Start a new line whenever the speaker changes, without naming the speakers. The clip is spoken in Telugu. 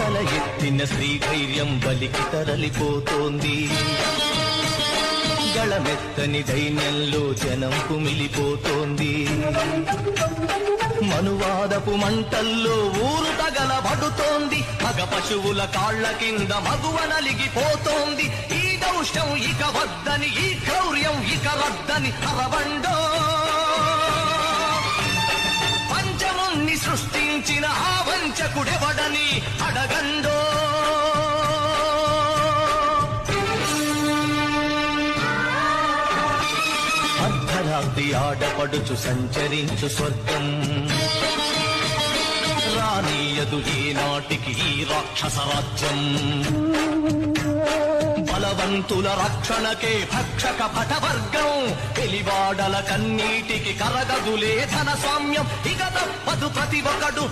తల ఎత్తిన శ్రీధైర్యం బలికి తరలిపోతోంది. గళమెత్తని దైన్యంలో జనం కుమిలిపోతోంది. మనువాదపు మంటల్లో ఊరు తగలబడుతోంది. మగ పశువుల కాళ్ల కింద మగువ నలిగిపోతోంది. ఈ దౌష్ట్యం ఇక వద్దని, ఈ క్రౌర్యం ఇక రద్దని అరవండో. పంచముని సృష్టించిన ఆ వంచకుడెవడని అడగండో. అర్ధరాత్రి ఆడపడుచు సంచరించు స్వర్గం రానీయదు ఈనాటికి ఈ రాక్షస రాజ్యం. బలవంతుల రక్షణకే భక్షక భటవర్గం. వెలివాడల కన్నీటికి కరగదులే ధన స్వామ్యం. ఇక తప్పదు ప్రతి ఒక్కడు